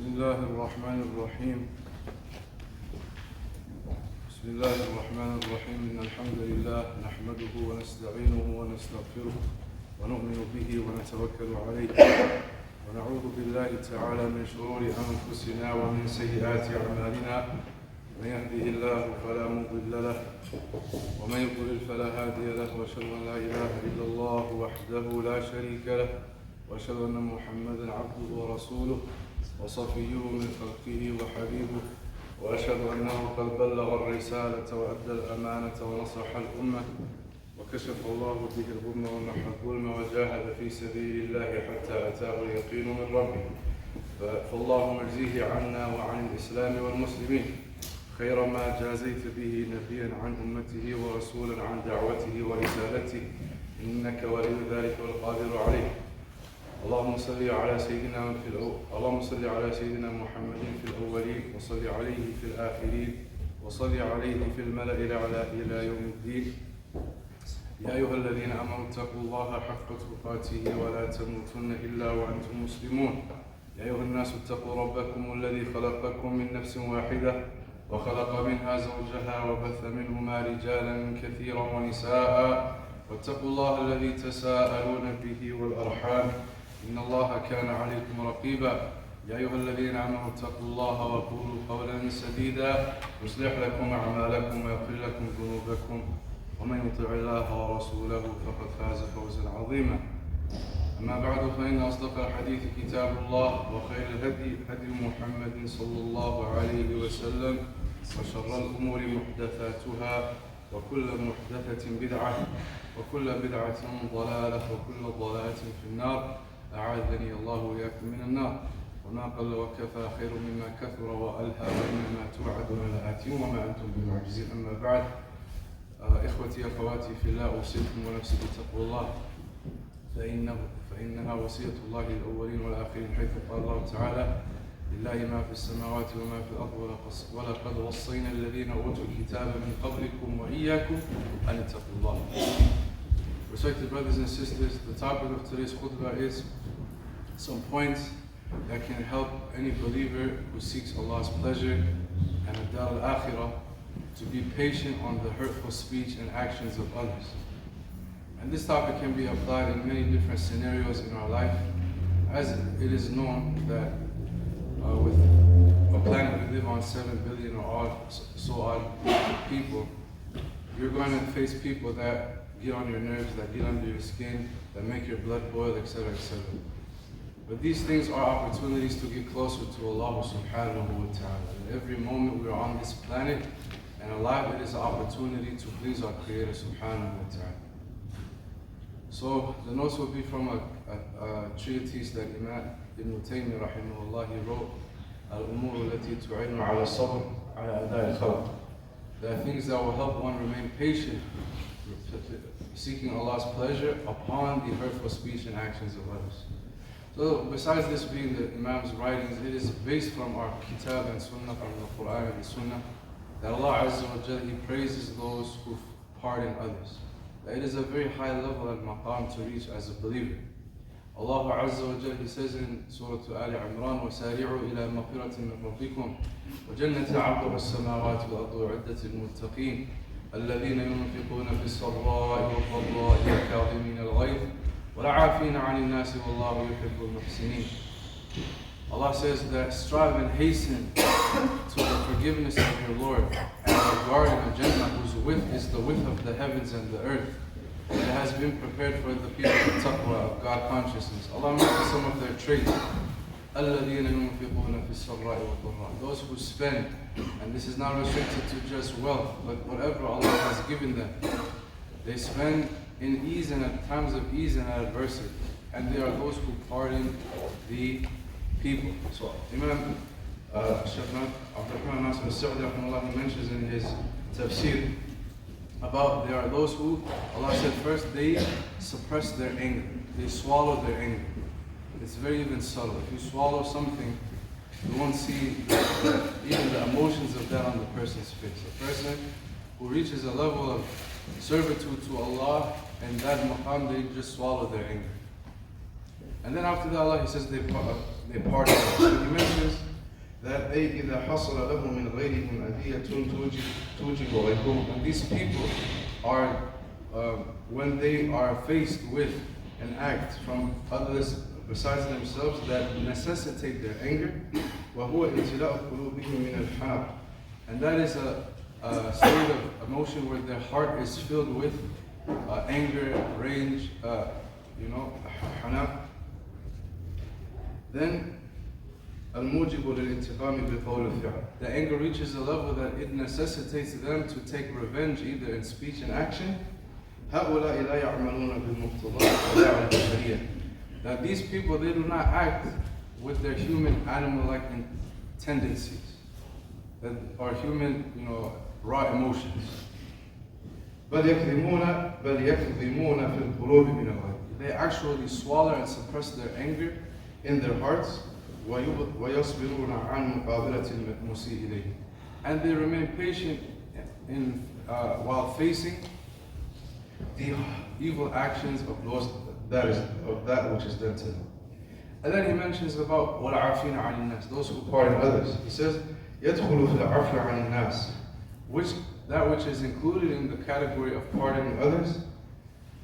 بسم الله الرحمن الرحيم. بسم الله الرحمن الرحيم. إن الحمد لله نحمده ونستعينه ونستغفره ونؤمن به ونتوكل عليه ونعوذ بالله تعالى من شرور أنفسنا ومن سيئات أعمالنا. من يهده الله فلا مضل له ومن يضلل فلا هادي له وأشهد أن لا إله إلا الله وحده لا شريك له وأشهد أن محمدا عبده ورسوله وصفيه من خلقه وحبيبه وأشهد أنه قد بلغ الرسالة وأدى الأمانة ونصح الأمة وكشف الله به الغمة ومحى الظلم وجاهد في سبيل الله حتى أتاه اليقين من ربه. فاللهم اجزيه عنا وعن الإسلام والمسلمين خير ما جازيت به نبيا عن أمته ورسولا عن دعوته ورسالته إنك ولي ذلك والقادر عليه. اللهم صل على سيدنا محمد في الأولين وصل عليه في الآخرين وصل عليه في الملأ الأعلى إلى يوم الدين. يا أيها الذين آمنوا اتقوا الله حق تقاته ولا تموتن إلا وأنتم مسلمون. يا أيها الناس اتقوا ربكم الذي خلقكم من نفس واحدة وخلق منها زوجها وبث منهما رجالا كثيرا ونساء واتقوا الله الذي تساءلون به والأرحام إن الله كان عليكم رقيبا. يا أيها الذين آمنوا اتقوا الله وقولوا قولا سديدا يصلح لكم أعمالكم ويغفر لكم ذنوبكم ومن يطع الله ورسوله فقد فاز فوزا عظيما. أما بعد فإن أصدق الحديث كتاب الله وخير الهدي هدي محمد صلى الله عليه وسلم وشر الأمور محدثاتها وكل محدثة بدعة وكل بدعة ضلالة وكل ضلالة في النار. أعاذني الله وإياكم من النار. وما قل وكفى خير مما كثر وألهى وإنما توعدون لآت وما أنتم بمعجزين. أما بعد، إخوتي أخواتي في الله، أوصيكم ونفسي بتقوى الله فإنها وصية الله للأولين والآخرين، حيث قال الله تعالى: لله ما في السماوات وما في الأرض ولقد وصينا الذين أوتوا الكتاب من قبلكم وإياكم أن اتقوا الله. Respected brothers and sisters, the topic of today's khutbah is some points that can help any believer who seeks Allah's pleasure and the Dar al-Akhirah to be patient on the hurtful speech and actions of others. And this topic can be applied in many different scenarios in our life, as it is known that with a planet we live on 7 billion or so odd people, you're going to face people that get on your nerves, that get under your skin, that make your blood boil, etc., etc. But these things are opportunities to get closer to Allah subhanahu wa ta'ala. At every moment we are on this planet and alive, it is an opportunity to please our Creator subhanahu wa ta'ala. So the notes will be from a treatise that Imam Ibn Taymiyyah rahimahullah he wrote, Al-Umur allati tu'inu ala sabr ala adai al-khalq. There are things that will help one remain patient, seeking Allah's pleasure upon the hurtful speech and actions of others. So besides this being the Imam's writings, it is based from our Kitab and Sunnah, from the Quran and the Sunnah, that Allah Azza wa Jalla, He praises those who pardon others. That it is a very high level and maqam to reach as a believer. Allah Azza wa Jalla, He says in Surah Ali Imran, وَسَارِعُوا إِلَى مَغْفِرَةٍ مِّن رَبِّكُمْ وَجَنَّةٍ عَرْضُهَا السَّمَاوَاتُ وَالْأَرْضُ أُعِدَّتْ لِلْمُتَّقِينَ الذين ينفقون في السراء والضراء والكاظمين الغيظ والعافين عن الناس والله يحب المحسنين. Allah says that strive and hasten to the forgiveness of your Lord and the garden of Jannah, whose width is the width of the heavens and the earth. And it has been prepared for the people of taqwa, of God consciousness. Allah mentions some of their traits. الذين ينفقون في السراء والضراء. Those who spend, and this is not restricted to just wealth, but whatever Allah has given them, they spend in ease and at times of ease and adversity. And they are those who pardon the people. So Imam Shaykh Abdurrahman Nasir al-Sa'di he mentions in his tafsir about there are those who, Allah said first, they suppress their anger. They swallow their anger. It's very even subtle. If you swallow something, you won't see even the emotions of that on the person's face. A person who reaches a level of servitude to Allah and that maqam, they just swallow their anger. And then after that, Allah, He says they pardon. So He mentions أي إذا حصل له من غيرهم أذية توجب غيرهم. And these people are, when they are faced with an act from others besides themselves that necessitate their anger, وهو امتلاء قلوبهم من الحنق. And that is a state of emotion where their heart is filled with anger, rage, حنق. Then الموجب للانتقام بالقول والفعل. The anger reaches a level that it necessitates them to take revenge either in speech and action. هؤلاء لا يعملون بالمقتضى ولا البشرية. Now these people, they do not act with their human animal-like tendencies, that are human, raw emotions. بل يكظمون في القلوب من الغيظ. They actually swallow and suppress their anger in their hearts. ويصبرون عن مقابلة المسيء إليه. And they remain patient while facing the evil actions of that which is done to them. And then he mentions about وَالْعَافِينَ عَنِ النَّاسِ, those who pardon others. He says يَدْخُلُ فِي الْعَفْوِ عَنِ النَّاسِ, that which is included in the category of pardoning others.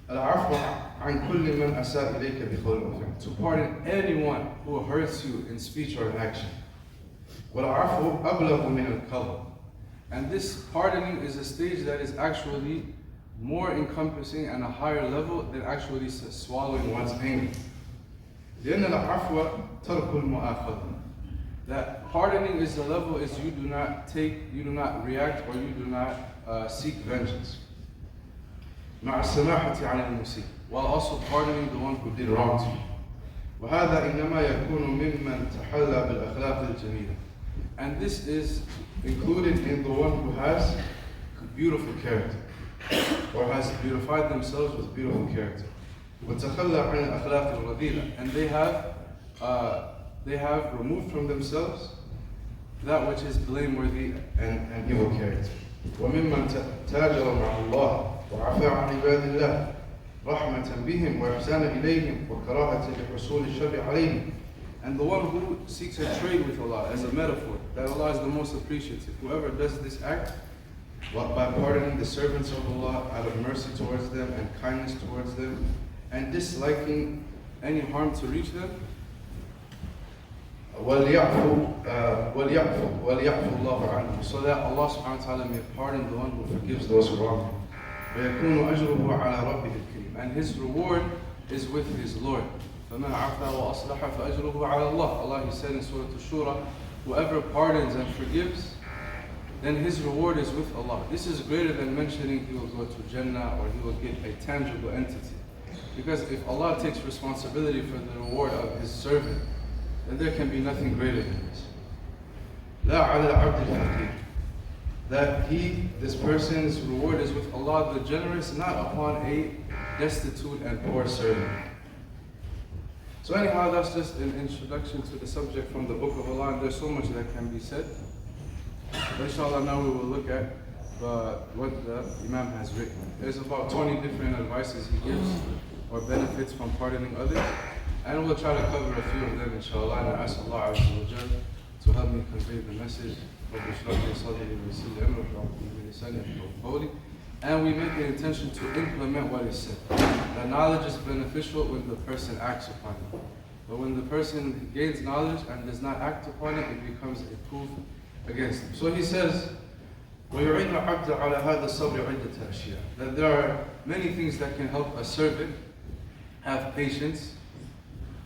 الْعَفْوَ عَنْ كُلِّ مَنْ أَسَاءَ إِلَيْكَ بِقَوْلٍ أَوْ فِعْلٍ, to pardon anyone who hurts you in speech or in action. وَالْعَفْوُ أَبْلَغُ مِنَ الْقَلْبِ, and this pardoning is a stage that is actually more encompassing and a higher level than actually swallowing one's anger. لأن العفو ترك المؤاخذة. That pardoning is the level is you do not react, or you do not seek vengeance. مع السماحة عن المسيء, while also pardoning the one who did wrong to you. وهذا إنما يكون ممن تحلى بالأخلاق الجميلة. And this is included in the one who has beautiful character, or has beautified themselves with beautiful character. وتخلى عن الأخلاق الرذيلة, and they have removed from themselves that which is blameworthy and evil character. وممن تاجر مع الله وعفى عن عباد الله رحمة بهم وإحسانا إليهم وكراهة لحصول الشر عليهم. And the one who seeks a trade with Allah, as a metaphor, that Allah is the most appreciative. Whoever does this act by pardoning the servants of Allah out of mercy towards them and kindness towards them, and disliking any harm to reach them, وَلْيَعْفُوا اللَّهُ عَنْهُ, so that Allah subhanahu wa ta'ala may pardon the one who forgives those who wrong him. وَيَكُونُ أَجْرُهُ عَلَى رَبِّهِ الْكَرِيمِ, and his reward is with his Lord. فَمَنْ عَفَى وَأَصْلَحَ فَأَجْرُهُ عَلَى اللَّهِ. Allah, He said in Surah Al-Shura, whoever pardons and forgives, then his reward is with Allah. This is greater than mentioning he will go to Jannah or he will get a tangible entity. Because if Allah takes responsibility for the reward of His servant, then there can be nothing greater than this. لا على العبد الفقير, that this person's reward is with Allah the generous, not upon a destitute and poor servant. So anyhow, that's just an introduction to the subject from the Book of Allah, and there's so much that can be said. But inshallah, now we will look at what the Imam has written. There's about 20 different advices he gives, or benefits from pardoning others, and we'll try to cover a few of them inshallah, and I ask Allah Azza wa Jal to help me convey the message. And we make the intention to implement what is said. That knowledge is beneficial when the person acts upon it. But when the person gains knowledge and does not act upon it, it becomes a proof against him. So he says, وَيُعِنُ عَبْدَ عَلَى هَذَا الصَّبْرِ عِدَّةَ أَشْيَاء, that there are many things that can help a servant have patience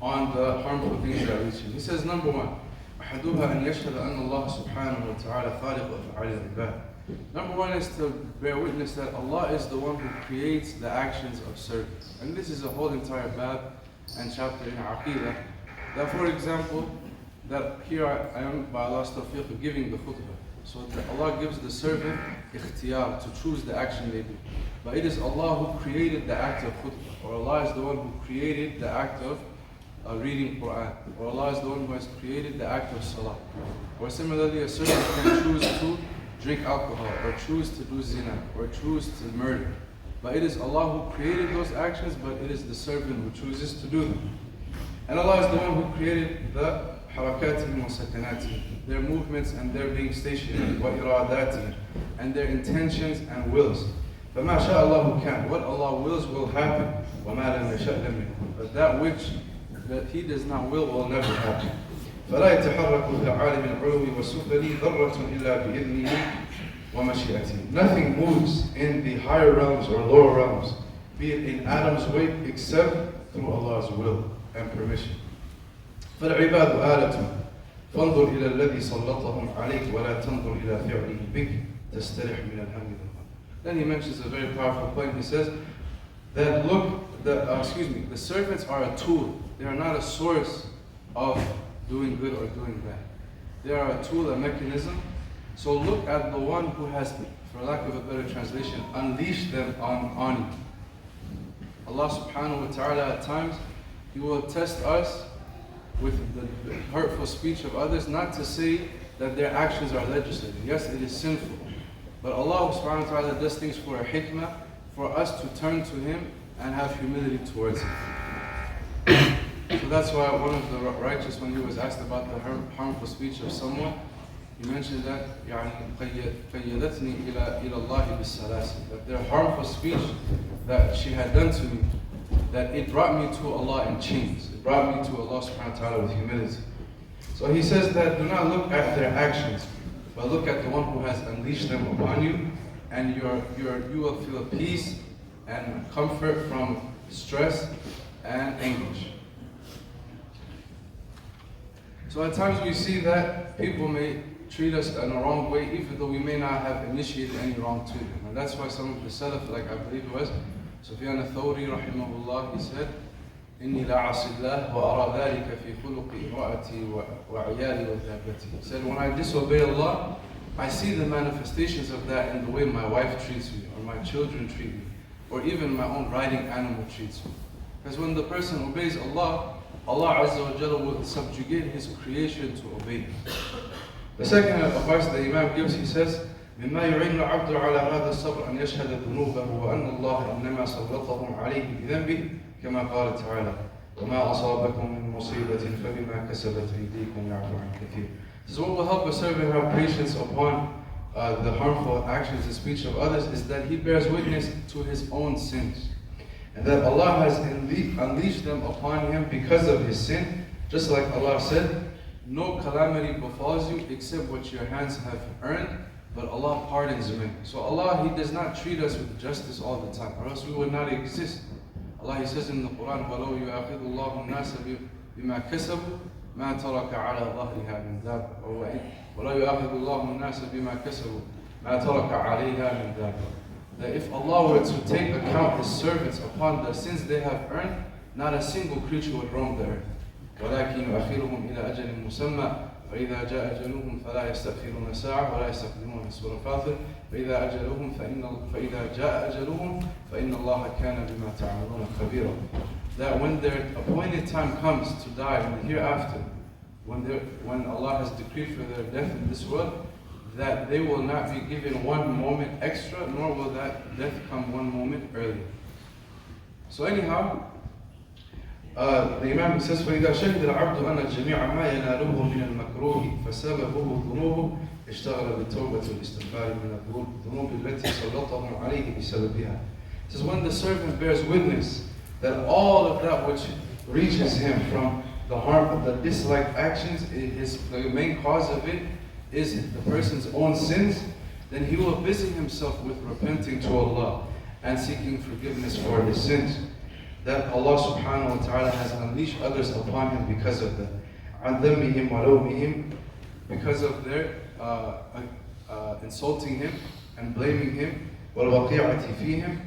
on the harmful things that reach him. He says, number one, أحدها أن يشهد أن الله سبحانه وتعالى خالق أفعال العباد. Number one is to bear witness that Allah is the one who creates the actions of servants. And this is a whole entire bab and chapter in Aqidah. That, for example, that here I am, by Allah's tawfiq, giving the khutbah. So that Allah gives the servant ikhtiyar, to choose the action they do. But it is Allah who created the act of khutbah, or Allah is the one who created the act of reading Quran, or Allah is the one who has created the act of salah. Or similarly, a servant can choose to drink alcohol, or choose to do zina, or choose to murder. But it is Allah who created those actions, but it is the servant who chooses to do them. And Allah is the one who created the حركاتهم وسكناتهم, their movements and their being stationary, وإراداتهم, and their intentions and wills. فما شاء الله كان, what Allah wills will happen, وما لم يشأ لم يكن, but that which that He does not will never happen. فلا يتحرك في عالم العلو والسفل ذرة إلا بإذنه ومشيئته. Nothing moves in the higher realms or lower realms, be it in Adam's weight, except through Allah's will and permission. فالعباد آلة فانظر إلى الذي سلطهم عليك ولا تنظر إلى فعله بك تسترح من الهم. Then he mentions a very powerful point. He says that the servants are a tool. They are not a source of doing good or doing bad. They are a tool, a mechanism. So look at the one who has, for lack of a better translation, unleashed them on you. Allah subhanahu wa ta'ala at times, He will test us with the hurtful speech of others, not to say that their actions are legislated. Yes, it is sinful. But Allah subhanahu wa ta'ala does things for a hikmah, for us to turn to Him and have humility towards Him. So that's why one of the righteous, when he was asked about the harmful speech of someone, he mentioned that قيدتني إلى الله بالسلاسل, that their harmful speech that she had done to me, that it brought me to Allah in chains. It brought me to Allah subhanahu wa ta'ala with humility. So he says that do not look at their actions, but look at the one who has unleashed them upon you, and you will feel peace and comfort from stress and anguish. So at times we see that people may treat us in a wrong way, even though we may not have initiated any wrong to them. And that's why some of the Salaf, like I believe it was Sufyan al-Thawri rahimahullah, he said, إني لا عصي الله وأرى ذلك في خلق امرأتي وعيالي وذابتي. He said, when I disobey Allah, I see the manifestations of that in the way my wife treats me, or my children treat me, or even my own riding animal treats me. Because when the person obeys Allah, Allah Azza wa Jalla will subjugate His creation to obey Him. The second advice the Imam gives, he says, مما يعين العبد على هذا الصبر أن يشهد ذنوبه وأن الله إنما سلطهم عليه بذنبه كما قال تعالى وما أصابكم من مصيبة فبما كسبت أيديكم يعفو عن كثير. So what will help a servant have patience upon the harmful actions and speech of others is that he bears witness to his own sins, and that Allah has unleashed them upon him because of his sin. Just like Allah said, no calamity befalls you except what your hands have earned, but Allah pardons many. So Allah, He does not treat us with justice all the time, or else we would not exist. Allah, He says in the Quran, وَلَوْ يُؤَاخِذُ اللَّهُ النَّاسَ بِمَا كَسَبُوا مَا تَرَكَ عَلَى ظَهْرِهَا مِنْ دَابَّةٍ وَلَا يُؤَاخِذُ اللَّهُ النَّاسَ بِمَا كَسَبُوا مَا تَرَكَ عَلَيْهَا مِنْ دَابَّةٍ. That if Allah were to take account His servants upon the sins they have earned, not a single creature would roam the earth. ولكن يؤخرهم إلى أجل مسمى فإذا جاء أجلهم فلا يستأخرون ساعة ولا يستقدمون. سورة فاطر فإذا جاء أجلهم فإن الله كان بما تعملون خبيرا. That when their appointed time comes to die in the hereafter, when Allah has decreed for their death in this world, that they will not be given one moment extra, nor will that death come one moment earlier. So anyhow, the Imam says, فإذا شهد العبد أن الجميع ما يناله من المكروه فسببه ذنوبه اشتغل بالتوبة والاستغفار من الذنوب التي سلطهم عليه بسببها. It says, when the servant bears witness that all of that which reaches him from the harm of the disliked actions, the main cause of it is the person's own sins, then he will busy himself with repenting to Allah and seeking forgiveness for his sins. That Allah subhanahu wa ta'ala has unleashed others upon him because of that. عَنْ ذَمِّهِمْ وَلَوْمِهِمْ, because of their insulting him and blaming him. وَالْوَقِيعَةِ فِيهِمْ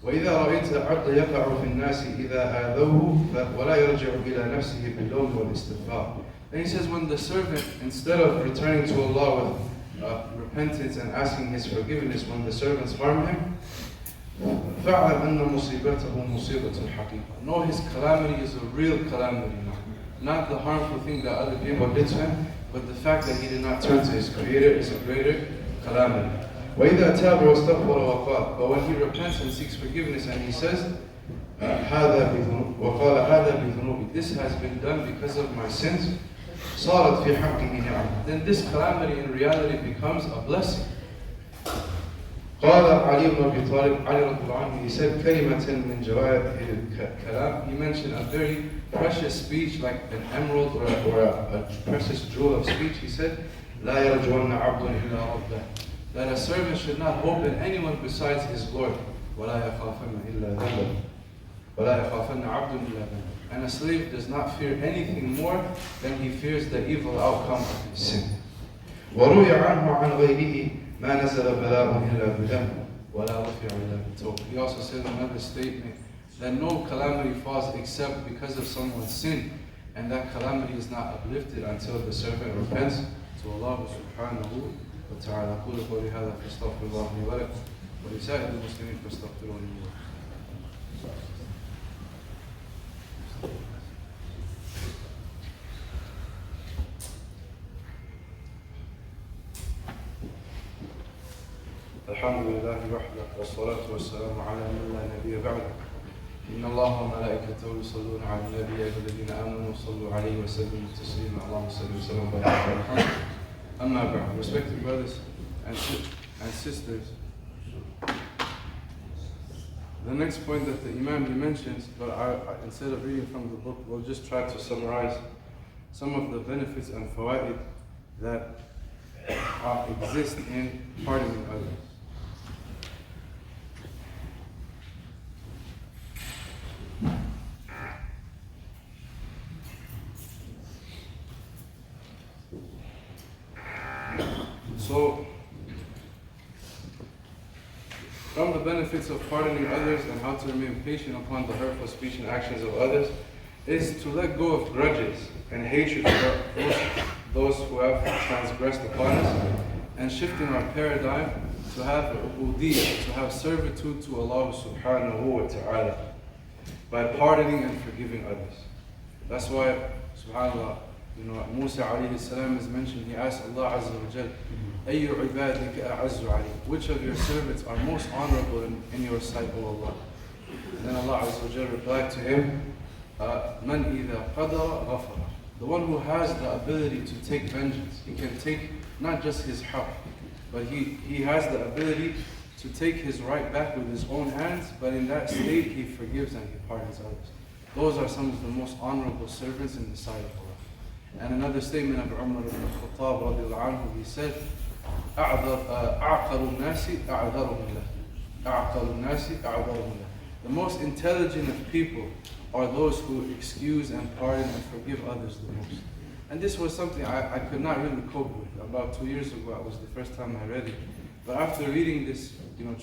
وَإِذَا رَأَيْتَ الْعَبْدَ يَقَعُ فِي النَّاسِ إِذَا آذَوْهُ وَلَا يَرْجِعُ إِلَى نَفْسِهِ بِاللَّوْمِ وَالْإِسْتِغْفَارِ. Then he says, when the servant, instead of returning to Allah with repentance and asking His forgiveness when the servants harm him, فَعْلَمْ أَنَّ مُصِيبَتَهُ مُصِيبَةٌ حَقِيقَةٌ. No, his calamity is a real calamity, not the harmful thing that other people did to him, but the fact that he did not turn to his Creator is a greater calamity. وَإِذَا تَابَ وَاسْتَغْفَرَ وَقَالَ. But when he repents and seeks forgiveness and he says, وَقَالَ هَذَا بِذُنُوبِ, this has been done because of my sins, صارت في حقه نعمة. then this calamity in reality becomes a blessing. قال علي بن أبي طالب علي رضي الله عنه, he said كلمة من جواهر الكلام. He mentioned a very precious speech, like an emerald or a precious jewel of speech. He said, لا يرجون عبد إلا ربه, that a servant should not hope in anyone besides his Lord. ولا يخافن إلا ذنبه, ولا يخافن عبد إلا ذنبه. And a slave does not fear anything more than he fears the evil outcome of his sin. وروي عنه عن غيره ما نزل بلاء إلا بدم ولا رفع إلا بتوبة. He also said in another statement that no calamity falls except because of someone's sin, and that calamity is not uplifted until the servant repents to Allah subhanahu wa ta'ala. أقول قولي هذا فاستغفر الله لي ولكم ولسائر المسلمين فاستغفروه لي. الحمد لله وحده والصلاة والسلام على من لا نبي بعده. إن الله وملائكته يصلون على النبي يا أيها الذين آمنوا صلوا عليه وسلموا تسليما. اللهم صل وسلم وبارك على محمد. أما بعد, respected brothers and sisters, the next point that the Imam he mentions, but instead of reading from the book, we'll just try to summarize some of the benefits and fawaid that exist in pardoning others. So, from the benefits of pardoning others and how to remain patient upon the hurtful speech and actions of others is to let go of grudges and hatred for those who have transgressed upon us, and shifting our paradigm to have ubudiyyah, to have servitude to Allah subhanahu wa ta'ala by pardoning and forgiving others. That's why, subhanAllah, Musa alayhi salam is mentioned. He asked Allah Azza wa Jal, أَيُّ عِبَادِكَ أَعَزُّ عَلَيْكَ, which of your servants are most honorable in your sight, O Allah? And then Allah Azza wa Jal replied to him, مَنْ إِذَا قَدَرَ غَفَرَ, the one who has the ability to take vengeance. He can take not just his haqq, but he has the ability to take his right back with his own hands, but in that state he forgives and he pardons others. Those are some of the most honorable servants in the sight of Allah. And another statement of Umar ibn Khattab radiallahu anhu, he said, أَعْقَلُ النَّاسِ أَعْذَرُهُمْ لَهُ, أَعْقَلُ النَّاسِ أَعْذَرُهُمْ لَهُ. The most intelligent of people are those who excuse and pardon and forgive others the most. And this was something I could not really cope with. About 2 years ago, it was the first time I read it. But after reading this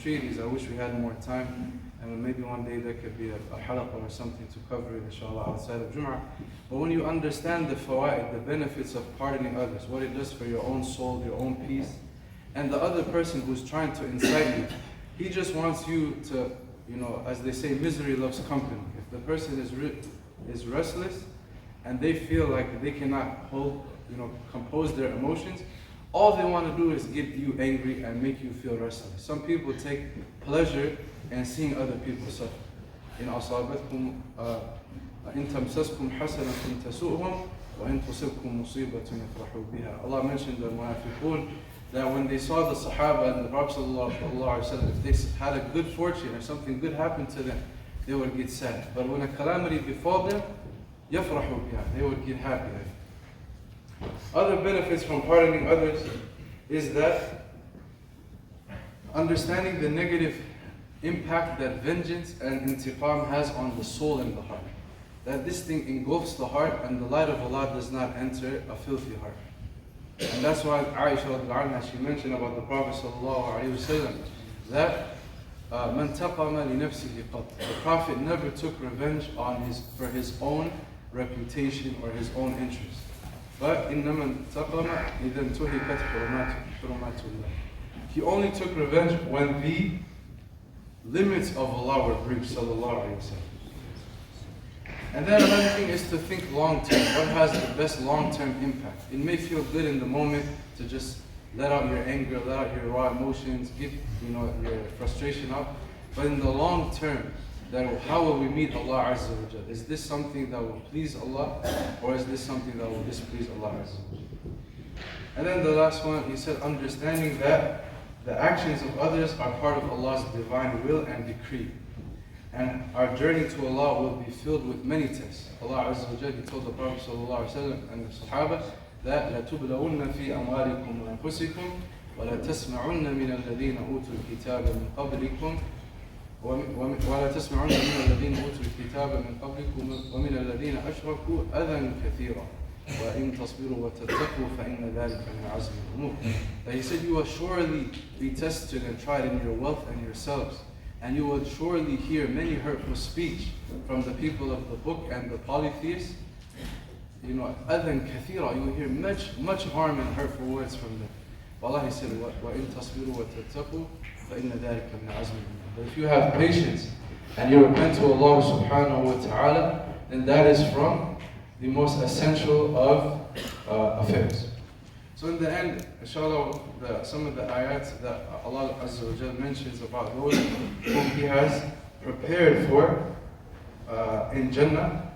treatise, I wish we had more time. And maybe one day there could be a halaqah or something to cover it, inshallah, outside of Jumu'ah. But when you understand the fawaid, the benefits of pardoning others, what it does for your own soul, your own peace, and the other person who's trying to incite you, he just wants you to, as they say, misery loves company. If the person is restless and they feel like they cannot compose their emotions, all they want to do is get you angry and make you feel restless. Some people take pleasure in seeing other people suffer. إن أصابتكم إن تمسسكم حسنة تسؤهم وإن تصبكم مصيبة يفرحوا بها. Allah mentioned the munafiqun that when they saw the Sahaba and the Prophet ﷺ, if they had a good fortune or something good happened to them, they would get sad. But when a calamity befall them, يفرحوا بها, they would get happy. Other benefits from pardoning others is that understanding the negative impact that vengeance and intiqam has on the soul and the heart. That this thing engulfs the heart and the light of Allah does not enter a filthy heart. And that's why Aisha radiallahu anha, she mentioned about the Prophet sallallahu alaihi wasallam that man taqama li nafsihi qat. The Prophet never took revenge for his own reputation or his own interest. But إِنَّمَا انْتَقَمَ إِذَا انْتُهِكَتْ حُرُمَاتُ اللَّهِ. He only took revenge when the limits of Allah were breached, sallallahu alayhi wa sallam. And then another thing is to think long term. What has the best long term impact? It may feel good in the moment to just let out your anger, let out your raw emotions, get your frustration out. But in the long term, that how will we meet Allah Azza wa Jal? Is this something that will please Allah, or is this something that will displease Allah Azza wa Jal? And then the last one, he said, understanding that the actions of others are part of Allah's divine will and decree. And our journey to Allah will be filled with many tests. Allah Azza wa Jal, He told the Prophet ﷺ and the Sahaba that لَتُبْلَوُنَّ فِي أَمْوَالِكُمْ وَأَنفُسِكُمْ وَلَا تَسْمَعُنَّ مِنَ الَّذِينَ أُوتُوا الْكِتَابَ مِنْ قَبْلِكُمْ ولا تسمعن من الذين أوتوا الكتاب من قبلكم ومن الذين أشركوا أذى كثيرا وإن تصبروا وتتقوا فإن ذلك من عزم الأمور. That he said, you will surely be tested and tried in your wealth and yourselves, and you will surely hear many hurtful speech from the people of the book and the polytheists. You know, أذى كثيرا, you will hear much harm and hurtful words from them. Allah, He said, وإن تصبروا وتتقوا فإن ذلك من عزم الأمور. But if you have patience and you repent to Allah subhanahu wa ta'ala, then that is from the most essential of affairs. So in the end, inshallah, some of the ayats that Allah Azza wa Jal mentions about those whom He has prepared for in Jannah,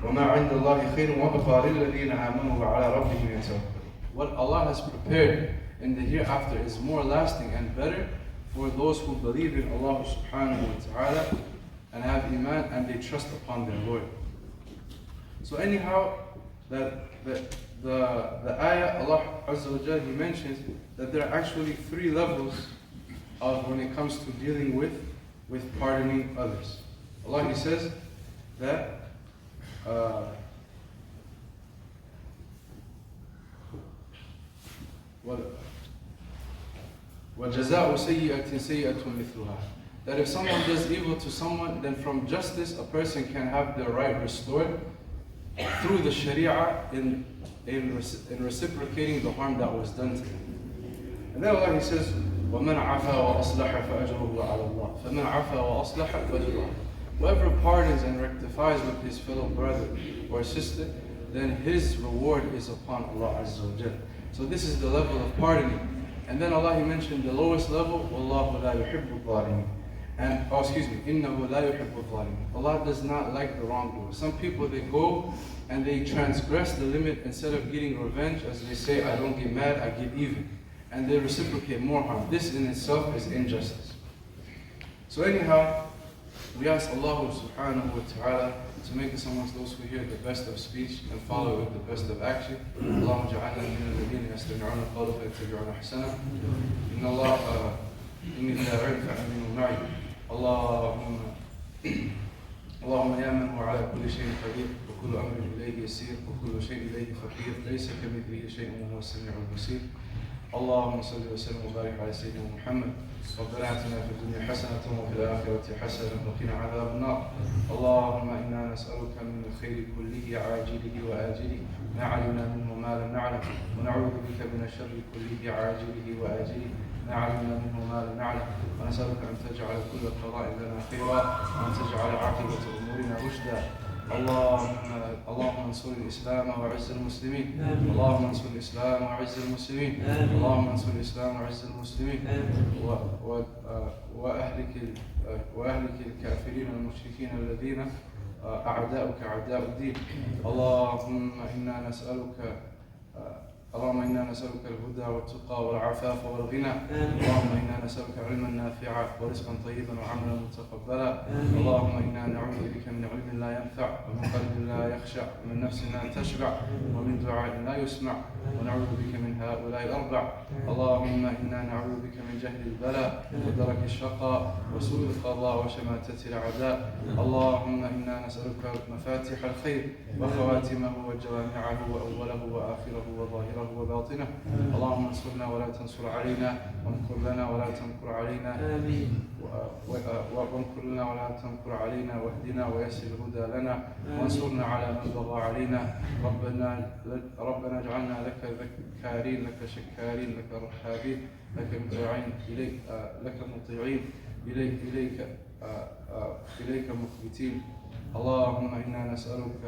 وَمَا عِنْدَ اللَّهِ خَيْرٌ وَأَبْقَىٰ لِلَّذِينَ آمَنُوا وَعَلَىٰ رَبِّهِمْ يَتَوَكَّلُونَ. What Allah has prepared in the hereafter is more lasting and better for those who believe in Allah subhanahu wa ta'ala and have iman and they trust upon their Lord. So anyhow, the ayah, Allah Azza wa Jal, He mentions that there are actually 3 levels of when it comes to dealing with pardoning others. Allah, He says that وَجَزَاءُ سَيِّئَةٍ سَيِّئَةٌ مِثْلُهَا. That if someone does evil to someone, then from justice a person can have their right restored through the Sharia in reciprocating the harm that was done to them. And then Allah, He says, وَمَنْ عَفَى وَأَصْلَحَ فَأَجْرُهُ عَلَى اللَّهِ فَمَنْ عَفَى وَأَصْلَحَ فَأَجْرُهُ. Whoever pardons and rectifies with his fellow brother or sister, then his reward is upon Allah Azza wa Jal. So this is the level of pardoning. And then Allah, He mentioned the lowest level, وَاللَّهُ لَا يُحِبُّ الظَّالِمِينَ. And, إِنَّهُ لَا يُحِبُّ الظَّالِمِينَ. Allah does not like the wrongdoers. Some people, they go and they transgress the limit. Instead of getting revenge, as they say, I don't get mad, I get even. And they reciprocate more harm. This in itself is injustice. So anyhow, we ask Allah subhanahu wa ta'ala to make us amongst those who hear the best of speech and follow with the best of action. Allahumma ja'alna min alladhina yastami'una al-qawla fayattabi'una ahsana. Inna Allah inni la a'rifu aminu ma'i. اللهم يا من هو على كل شيء قدير وكل أمر إليه يسير وكل شيء إليه فقير ليس كمثله شيء وهو السميع البصير. اللهم صل وسلم وبارك على سيدنا محمد. ربنا آتنا في الدنيا حسنة وفي الآخرة حسنة وقنا عذاب النار. اللهم إنا نسألك من الخير كله عاجله وآجله ما علمنا منه ما لم نعلم ونعوذ بك من الشر كله عاجله وآجله ما علمنا منه ما لم نعلم ونسألك أن تجعل كل قضاء لنا خيرا وأن تجعل عاقبة أمورنا رشدا. اللهم انصر الإسلام وعز المسلمين. اللهم انصر الإسلام وعز المسلمين. اللهم انصر الإسلام وعز المسلمين. وأهلك الكافرين والمشركين الذين أعداؤك أعداء الدين. اللهم إنا نسألك الهدى والتقى والعفاف والغنى. اللهم إنا نسألك علما نافعا ورزقا طيبا وعملا متقبلا. اللهم إنا نعوذ بك من علم لا ينفع ومن قلب لا يخشع ومن نفس لا تشبع ومن دعاء لا يسمع ونعوذ بك من هؤلاء الأربع. اللهم إنا نعوذ بك من جهل البلاء ودرك الشقاء وسوء القضاء وشماتة الأعداء. اللهم إنا نسألك مفاتيح الخير وخواتمه وجوامعه وأوله وآخره وظاهره وباطنه. اللهم انصرنا ولا تنصر علينا وامكر لنا ولا تمكر علينا وامكر لنا ولا تمكر علينا واهدنا ويسر الهدى لنا وانصرنا على من بغى علينا. ربنا اجعلنا لك ذكارين لك شكارين لك رحابين لك مطيعين إليك مخبتين. اللهم إنا نسألك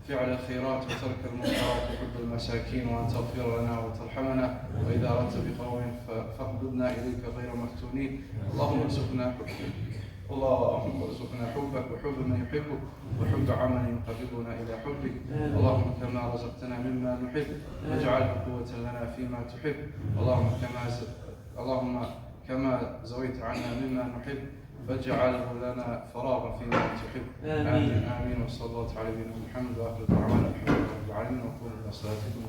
فعل الخيرات وترك المنكرات وحب المساكين وأن تغفر لنا وترحمنا وإذا أردت بقوم فاقبضنا إليك غير مفتونين. اللهم ارزقنا اللهم ارزقنا حبك وحب من يحبك وحب عمل يقربنا إلى حبك. اللهم كما رزقتنا مما نحب واجعله قوة لنا فيما تحب. اللهم كما زويت عنا مما نحب فاجعله لنا فراغا فيما تحب. آمين آمين. وصلى الله على نبينا محمد وآخر دعوانا الحمد لله رب العالمين. وقوموا إلى صلاتكم.